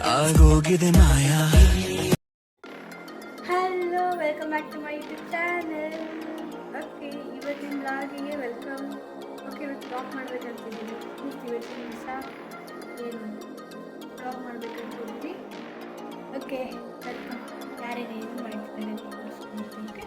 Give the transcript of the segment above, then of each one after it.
ಆಗೋಗಿದೆ ಮಾಯಾ. Hello, welcome back to my YouTube channel. Okay, ಇವತ್ತಿನ ಬ್ಲಾಗಿಗೆ ವೆಲ್ಕಮ್. ಓಕೆ, ಇವತ್ತು ಬ್ಲಾಗ್ ಮಾಡ್ಬೇಕಂತಿದ್ದೀನಿ. ಇವತ್ತಿನ ದಿವಸ ಏನು ಬ್ಲಾಗ್ ಮಾಡ್ಬೇಕಂತಿದ್ದೀನಿ. Okay, welcome. ಯಾರೇನು ಏನು ಮಾಡ್ತಿದ್ದಾರೆ ಅಂತ ತೋರಿಸ್ತೀನಿ. ಓಕೆ,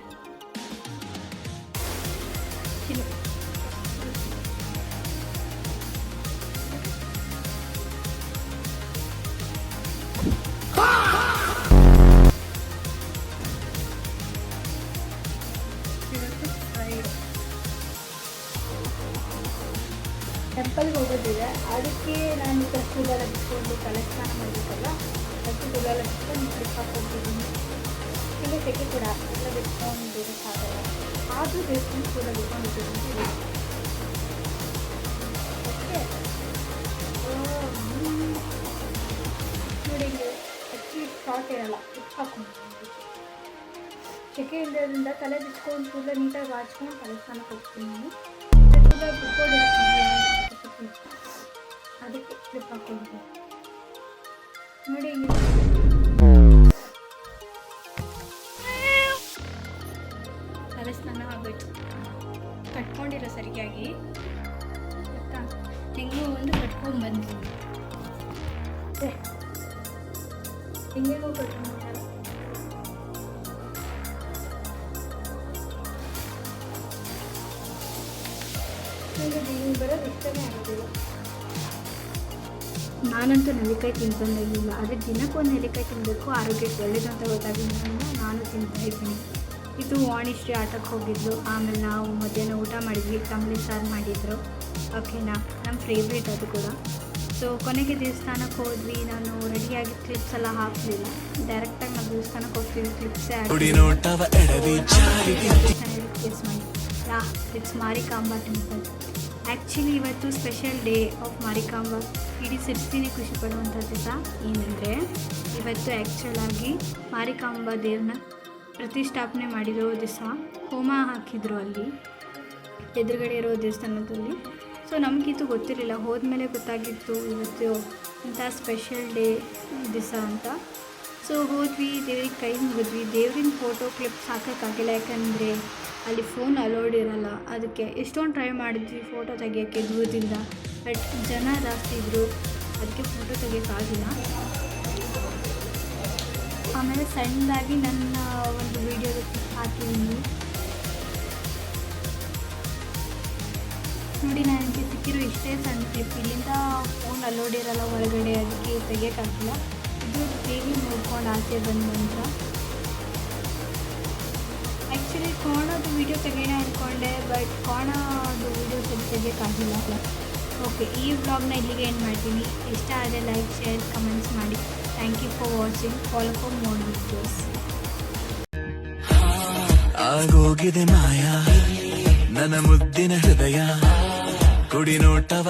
ಟೆಂಪಲ್ಗೆ ಹೋಗೋದಿದೆ. ಅದಕ್ಕೆ ನಾನು ಕೂದಲೆಲ್ಲ ಬಿಟ್ಕೊಂಡು ತಲೆ ಸ್ನಾನ ಮಾಡಬೇಕಲ್ಲ, ಅದಕ್ಕೆ ಕೂದಲೆಲ್ಲ ಬಿಟ್ಕೊಂಡು ಟ್ರಿಪ್ ಹಾಕ್ಕೊತಿದ್ದೀನಿ. ಈಗ ಸೆಕೆ ಕೂಡ ಎಲ್ಲ ಬಿಟ್ಕೊಂಡು ಬೇರೆಕ್ಕಾಗಲ್ಲ, ಆದರೂ ಬೇಸ್ಕೊಂಡು ಕೂಡ ಬಿಟ್ಕೊಂಡಿದ್ದೀನಿ. ಓಕೆ, ನೋಡಿ, ಆ್ಯಕ್ಚುಲಿ ಶಾರ್ಟ್ ಇರಲ್ಲ, ಟ್ರಿಪ್ ಹಾಕ್ಕೊಂಡು ಸೆಕೆ ಇಲ್ಲದ್ರಿಂದ ತಲೆ ಬಿಚ್ಕೊಂಡು ಕೂದಲು ನೀಟಾಗಿ ಬಾಚ್ಕೊಂಡು ತಲೆ ಸ್ನಾನಕ್ಕೆ ಹೋಗ್ತೀನಿ. ನಾನು ಕೂದಲು ಬಿಟ್ಕೊಂಡಿರ್ತೀನಿ, ಅದಕ್ಕೆ ಕ್ಲಿಪ್ ಹಾಕ್ಕೊಂಡಿದ್ದೆ. ನೋಡಿ, ತಲೆ ಸ್ನಾನ ಆಗಬೇಕು, ಕಟ್ಕೊಂಡಿರೋ ಸರಿಯಾಗಿ ಹೆಂಗೂ ಒಂದು ಕಟ್ಕೊಂಡು ಬಂದಿದ್ದೀನಿ. ಹೆಂಗೇಗೋ ಕಟ್ಕೊಂಡು ಬರೋದು ಇಷ್ಟನೇ ಆಗೋದಿಲ್ಲ. ನಾನಂತೂ ನೆಲ್ಲಿಕಾಯಿ ತಿಂದು ಬಂದಾಗಿಲ್ಲ, ಆದರೆ ದಿನಕ್ಕೊಂದು ನೆಲ್ಲಿಕಾಯಿ ತಿನ್ನಬೇಕು, ಆರೋಗ್ಯಕ್ಕೆ ಒಳ್ಳೇದು ಅಂತ ಗೊತ್ತಾಗಿದ್ದರಿಂದ ನಾನು ತಿಂತಾ ಇದ್ದೀನಿ. ಇದು ವಾಣಿಶ್ರೀ ಆಟಕ್ಕೆ ಹೋಗಿದ್ಲು. ಆಮೇಲೆ ನಾವು ಮಧ್ಯಾಹ್ನ ಊಟ ಮಾಡಿದ್ವಿ, ತಂಬಳಿ ಸಾರು ಮಾಡಿದ್ರು. ಓಕೆನಾ, ನಮ್ಮ ಫೇವ್ರೇಟ್ ಅದು ಕೂಡ. ಸೊ ಕೊನೆಗೆ ದೇವಸ್ಥಾನಕ್ಕೆ ಹೋದ್ವಿ. ನಾನು ರೆಡಿಯಾಗಿ ಕ್ಲಿಪ್ಸ್ ಎಲ್ಲ ಹಾಕಲಿಲ್ಲ, ಡೈರೆಕ್ಟಾಗಿ ನಾವು ದೇವಸ್ಥಾನಕ್ಕೆ ಹೋಗ್ತೀವಿ, ಕ್ಲಿಪ್ಸೇ ಇಟ್ಸ್ ಮಾರಿಕಾಂಬಾ ಟೆಂಪಲ್. ಆ್ಯಕ್ಚುಲಿ ಇವತ್ತು ಸ್ಪೆಷಲ್ ಡೇ ಆಫ್ ಮಾರಿಕಾಂಬಾ. ಇಡೀ ಸಿರ್ಸಿನೇ ಖುಷಿ ಪಡುವಂಥ ದಿವಸ. ಏನಂದರೆ ಇವತ್ತು ಆ್ಯಕ್ಚುಲಾಗಿ ಮಾರಿಕಾಂಬಾ ದೇವ್ರನ್ನ ಪ್ರತಿಷ್ಠಾಪನೆ ಮಾಡಿರೋ ದಿವಸ. ಹೋಮ ಹಾಕಿದ್ರು ಅಲ್ಲಿ ಎದುರುಗಡೆ ಇರೋ ದೇವಸ್ಥಾನದಲ್ಲಿ. ಸೊ ನಮಗಿದು ಗೊತ್ತಿರಲಿಲ್ಲ, ಹೋದ್ಮೇಲೆ ಗೊತ್ತಾಗಿತ್ತು ಇವತ್ತು ಇಂಥ ಸ್ಪೆಷಲ್ ಡೇ ದಿವಸ ಅಂತ. ಸೊ ಹೋದ್ವಿ, ದೇವ್ರಿಗೆ ಕೈ ಮುಗಿದ್ವಿ. ದೇವ್ರಿನ ಫೋಟೋ ಕ್ಲಿಪ್ಸ್ ಹಾಕೋಕ್ಕಾಗಿಲ್ಲ, ಯಾಕಂದರೆ ಅಲ್ಲಿ ಫೋನ್ ಅಲೋಡ್ ಇರೋಲ್ಲ. ಅದಕ್ಕೆ ಎಷ್ಟೊಂದು ಟ್ರೈ ಮಾಡಿದ್ವಿ ಫೋಟೋ ತೆಗಿಯೋಕ್ಕೆ ದೂರದಿಂದ, ಬಟ್ ಜನ ಜಾಸ್ತಿ ಇದ್ದರು, ಅದಕ್ಕೆ ಫೋಟೋ ತೆಗಿಯೋಕ್ಕಾಗಿಲ್ಲ. ಆಮೇಲೆ ಸಣ್ಣದಾಗಿ ನನ್ನ ಒಂದು ವೀಡಿಯೋದ ಕ್ಲಿಪ್ ಹಾಕಿದ್ದೀನಿ ನೋಡಿ. ನನಗೆ ಸಿಕ್ಕಿರೋ ಇಷ್ಟೇ ಸಣ್ಣ ಕ್ಲಿಪ್. ಇಲ್ಲಿಂದ ಫೋನ್ ಅಲೋಡ್ ಇರೋಲ್ಲ ಹೊರಗಡೆ, ಅದಕ್ಕೆ ತೆಗಿಯೋಕ್ಕಾಗಿಲ್ಲ. ಇದು ಟಿವಿ ನೋಡ್ಕೊಂಡು ಆಸೆ ಬಂದ ನಂತರ ಆ್ಯಕ್ಚುಲಿ ಕೋಣದು ವೀಡಿಯೋ ತೆಗೆಯೋಣ ಅಂದ್ಕೊಂಡೆ, ಬಟ್ ಕೋಣದು ವೀಡಿಯೋ ತೆಗಿಯೋಕ್ಕಾಗಿಲ್ಲ. ಓಕೆ, ಈ ವ್ಲಾಗ್ನ ಇಲ್ಲಿಗೆ ಏನು ಮಾಡ್ತೀನಿ. ಇಷ್ಟ ಆದರೆ ಲೈಕ್, ಶೇರ್, ಕಮೆಂಟ್ಸ್ ಮಾಡಿ. Thank you for watching. Follow for more videos. ಆಗೋಗಿದೆ ಮಾಯಾ ನನ್ನ ಮುದ್ದಿನ ಹೃದಯ, ಕುಡಿ ನೋಟವ